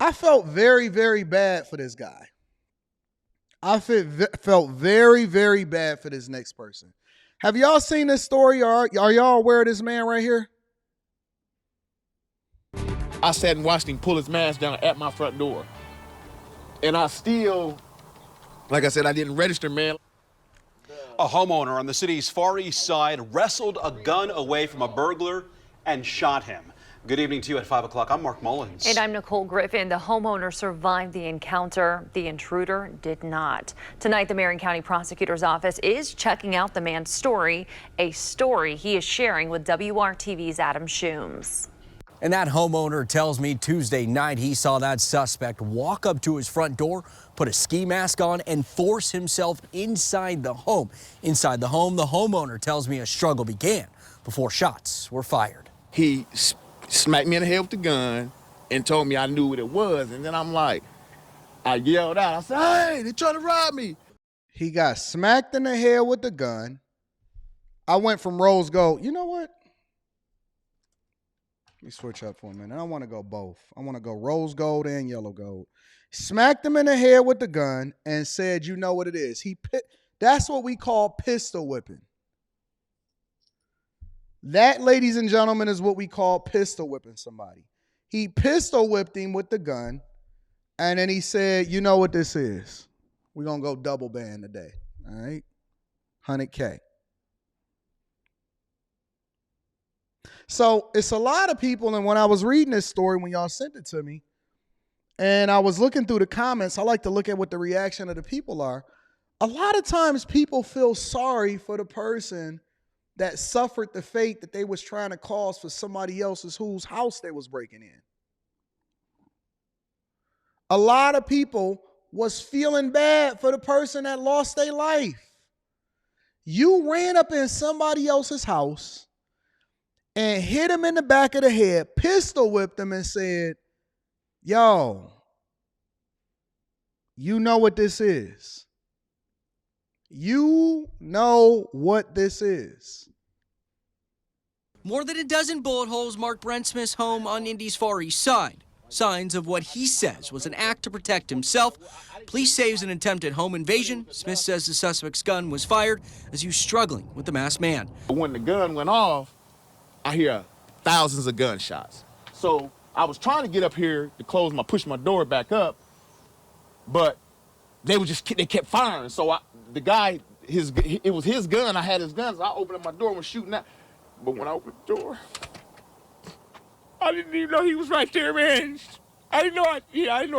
I felt very, very bad for this guy. Felt very, very bad for this next person. Have y'all seen this story? Or are y'all aware of this man right here? I sat and watched him pull his mask down at my front door. And I still, like I said, I didn't register, man. A homeowner on the city's Far East Side wrestled a gun away from a burglar and shot him. Good evening to you at 5 o'clock. I'm Mark Mullins. And I'm Nicole Griffin. The homeowner survived the encounter. The intruder did not. Tonight, the Marion County Prosecutor's Office is checking out the man's story, a story he is sharing with WRTV's Adam Shooms. And that homeowner tells me Tuesday night he saw that suspect walk up to his front door, put a ski mask on, and force himself inside the home. Inside the home, the homeowner tells me a struggle began before shots were fired. He smacked me in the head with the gun and told me I knew what it was. And then I'm like, I yelled out. I said, hey, they're trying to rob me. He got smacked in the head with the gun. I went from rose gold. You know what? Let me switch up for a minute. I want to go both. I want to go rose gold and yellow gold. Smacked him in the head with the gun and said, you know what it is. That's what we call pistol whipping. That, ladies and gentlemen, is what we call pistol whipping somebody. He pistol whipped him with the gun, and then he said, you know what this is. We're going to go double band today, all right? 100K. So it's a lot of people, and when I was reading this story, when y'all sent it to me, and I was looking through the comments, I like to look at what the reaction of the people are. A lot of times people feel sorry for the person that suffered the fate that they was trying to cause for somebody else's whose house they was breaking in. A lot of people was feeling bad for the person that lost their life. You ran up in somebody else's house and hit him in the back of the head, pistol whipped him and said, yo, you know what this is. You know what this is. More than a dozen bullet holes mark Brent Smith's home on Indy's Far East Side. Signs of what he says was an act to protect himself. Police say it was an attempted home invasion. Smith says the suspect's gun was fired as he was struggling with the masked man. When the gun went off, I hear thousands of gunshots. So I was trying to get up here to push my door back up, but they kept firing. So the guy, it was his gun. I had his gun, so I opened up my door and was shooting out. But when I opened the door, I didn't even know he was right there, man. I didn't know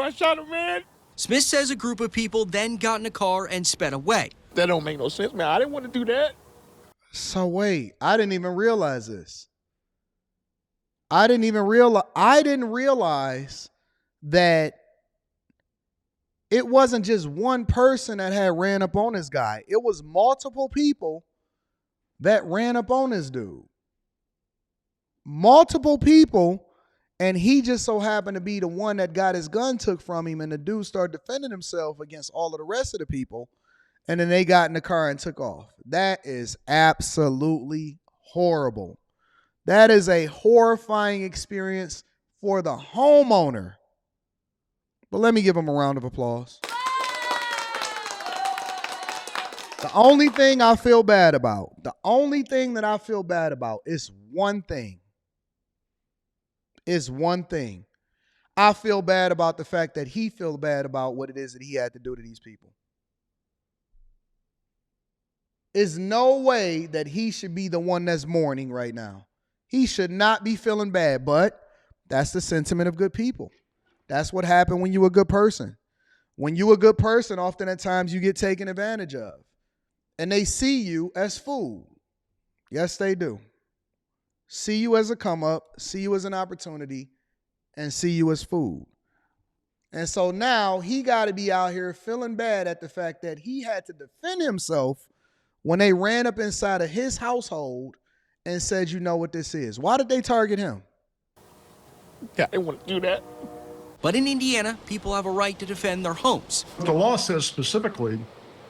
I shot him, man. Smith says a group of people then got in a car and sped away. That don't make no sense, man. I didn't want to do that. So wait, I didn't even realize this. I didn't realize that it wasn't just one person that had ran up on this guy. It was multiple people that ran up on this dude. Multiple people, and he just so happened to be the one that got his gun took from him, and the dude started defending himself against all of the rest of the people, and then they got in the car and took off. That is absolutely horrible. That is a horrifying experience for the homeowner. But let me give him a round of applause. The only thing I feel bad about, is one thing. I feel bad about the fact that he feels bad about what it is that he had to do to these people. There's no way that he should be the one that's mourning right now. He should not be feeling bad, but that's the sentiment of good people. That's what happened when you're a good person. When you're a good person, often at times you get taken advantage of. And they see you as food. Yes, they do. See you as a come up, see you as an opportunity, and see you as food. And so now he got to be out here feeling bad at the fact that he had to defend himself when they ran up inside of his household and said, you know what this is. Why did they target him? I didn't want to do that. But in Indiana, people have a right to defend their homes. What the law says specifically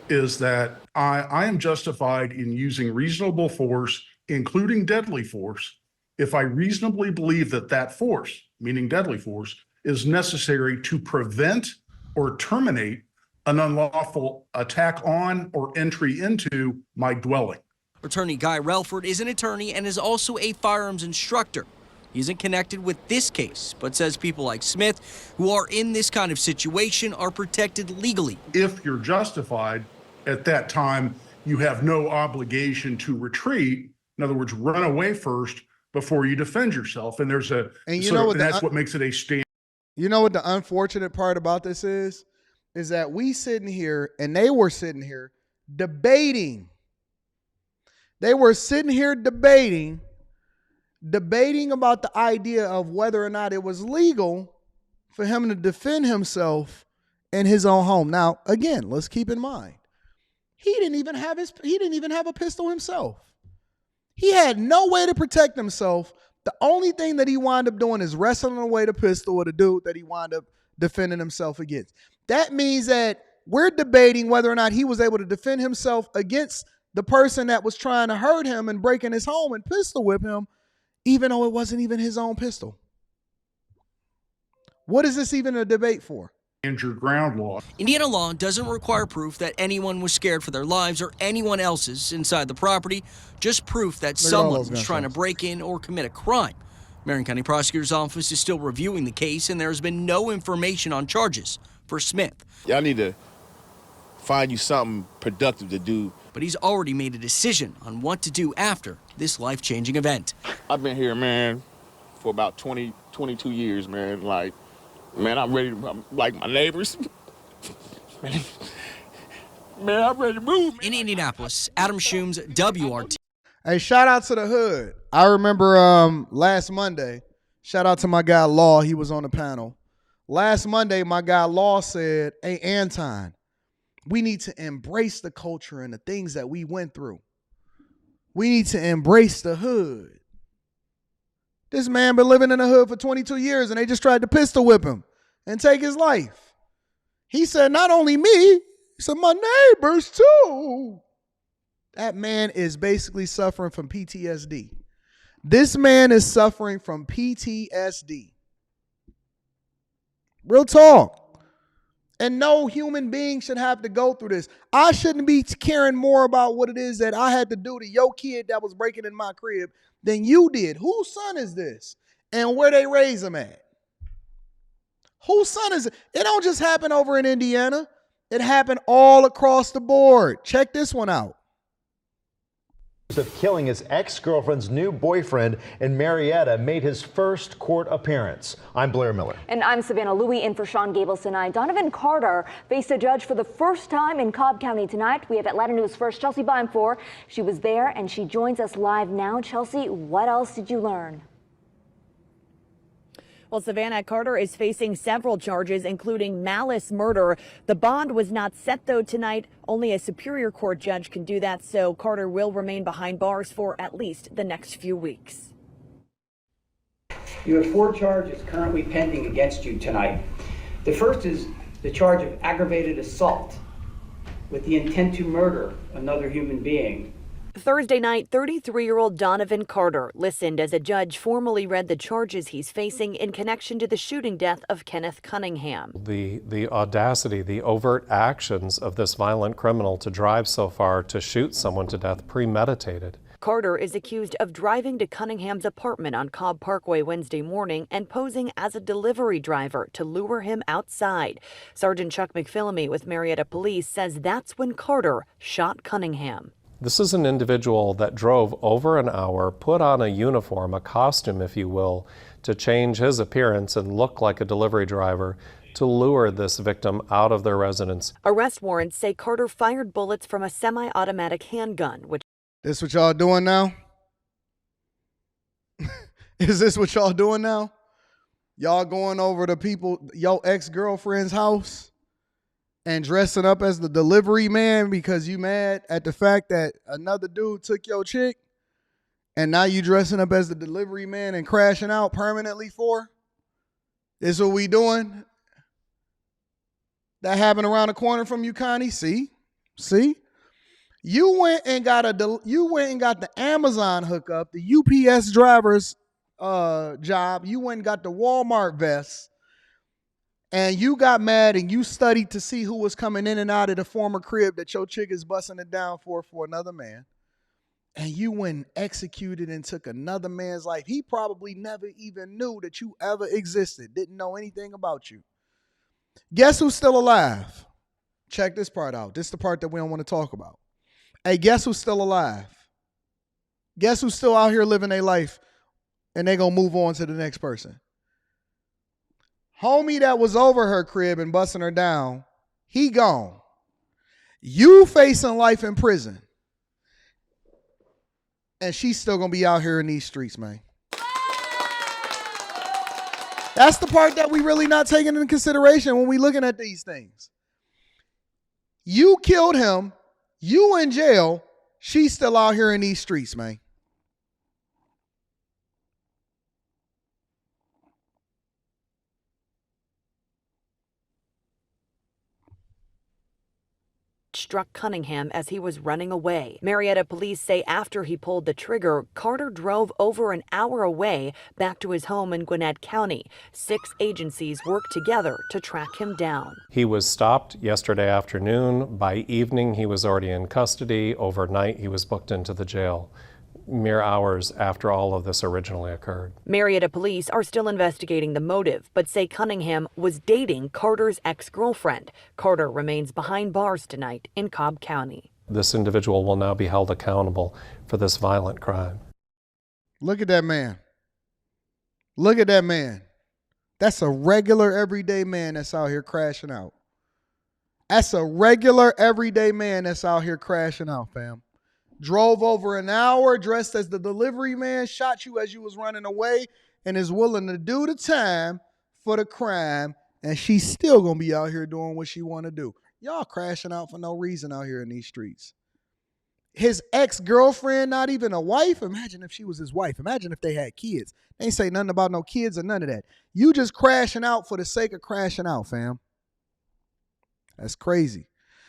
is that I am justified in using reasonable force, including deadly force, if I reasonably believe that that force, meaning deadly force, is necessary to prevent or terminate an unlawful attack on or entry into my dwelling. Attorney Guy Relford is an attorney and is also a firearms instructor. He isn't connected with this case, but says people like Smith who are in this kind of situation are protected legally. If you're justified at that time, you have no obligation to retreat. In other words, run away first before you defend yourself. And there's a, And that's what makes it a stand. You know what the unfortunate part about this is that we sitting here and they were sitting here debating. They were sitting here debating about the idea of whether or not it was legal for him to defend himself in his own home. Now, again, let's keep in mind, he didn't even have a pistol himself. He had no way to protect himself. The only thing that he wound up doing is wrestling away the pistol with a dude that he wound up defending himself against. That means that we're debating whether or not he was able to defend himself against the person that was trying to hurt him and break in his home and pistol whip him, even though it wasn't even his own pistol. What is this even a debate for? Injured ground law. Indiana law doesn't require proof that anyone was scared for their lives or anyone else's inside the property, just proof that someone was trying to break in or commit a crime. Marion County Prosecutor's Office is still reviewing the case, and there has been no information on charges for Smith. Y'all need to find you something productive to do. But he's already made a decision on what to do after this life-changing event. I've been here, man, for about 22 years, man. Like, man, I'm like my neighbors. Man, I'm ready to move. In Indianapolis, Adam Schoombs, WRT. Hey, shout out to the hood. I remember last Monday, shout out to my guy Law. He was on the panel. Last Monday, my guy Law said, hey, Anton, we need to embrace the culture and the things that we went through. We need to embrace the hood. This man been living in the hood for 22 years and they just tried to pistol whip him and take his life. He said, not only me, he said, my neighbors too. That man is basically suffering from PTSD. This man is suffering from PTSD. Real talk. And no human being should have to go through this. I shouldn't be caring more about what it is that I had to do to your kid that was breaking in my crib than you did. Whose son is this? And where they raise him at? Whose son is it? It don't just happen over in Indiana. It happened all across the board. Check this one out. Of killing his ex-girlfriend's new boyfriend in Marietta made his first court appearance. I'm Blair Miller. And I'm Savannah Louie in for Sean Gables tonight. Donovan Carter faced a judge for the first time in Cobb County tonight. We have Atlanta News First Chelsea Bimfor. She was there and she joins us live now. Chelsea, what else did you learn? Well, Savannah, Carter is facing several charges, including malice murder. The bond was not set, though, tonight. Only a Superior Court judge can do that, so Carter will remain behind bars for at least the next few weeks. You have 4 charges currently pending against you tonight. The first is the charge of aggravated assault with the intent to murder another human being. Thursday night, 33-year-old Donovan Carter listened as a judge formally read the charges he's facing in connection to the shooting death of Kenneth Cunningham. The audacity, the overt actions of this violent criminal to drive so far to shoot someone to death premeditated. Carter is accused of driving to Cunningham's apartment on Cobb Parkway Wednesday morning and posing as a delivery driver to lure him outside. Sergeant Chuck McPhillamy with Marietta Police says that's when Carter shot Cunningham. This is an individual that drove over an hour, put on a uniform, a costume, if you will, to change his appearance and look like a delivery driver to lure this victim out of their residence. Arrest warrants say Carter fired bullets from a semi-automatic handgun, which... This what y'all doing now? Is this what y'all doing now? Y'all going over to your ex-girlfriend's house and dressing up as the delivery man because you mad at the fact that another dude took your chick, and now you dressing up as the delivery man and crashing out permanently for? This what we doing? That happened around the corner from you, Connie. See? You went and got the Amazon hookup, the UPS driver's job. You went and got the Walmart vest. and you got mad and you studied to see who was coming in and out of the former crib that your chick is busting it down for another man, and you went and executed and took another man's life. He probably never even knew that you ever existed, didn't know anything about you. Guess who's still alive? Check this part out. This is the part that we don't want to talk about. Hey, guess who's still alive? Guess who's still out here living their life and they gonna move on to the next person? Homie that was over her crib and busting her down, he gone. You facing life in prison. And she's still gonna be out here in these streets, man. That's the part that we really not taking into consideration when we looking at these things. You killed him, you in jail, she's still out here in these streets, man. Struck Cunningham as he was running away. Marietta police say after he pulled the trigger, Carter drove over an hour away back to his home in Gwinnett County. 6 agencies worked together to track him down. He was stopped yesterday afternoon. By evening, he was already in custody. Overnight, he was booked into the jail, mere hours after all of this originally occurred. Marietta police are still investigating the motive, but say Cunningham was dating Carter's ex-girlfriend. Carter remains behind bars tonight in Cobb County. This individual will now be held accountable for this violent crime. Look at that man. Look at that man. That's a regular everyday man that's out here crashing out. That's a regular everyday man that's out here crashing out, fam. Drove over an hour, dressed as the delivery man, shot you as you was running away, and is willing to do the time for the crime, and she's still going to be out here doing what she want to do. Y'all crashing out for no reason out here in these streets. His ex-girlfriend, not even a wife. Imagine if she was his wife. Imagine if they had kids. They ain't say nothing about no kids or none of that. You just crashing out for the sake of crashing out, fam. That's crazy.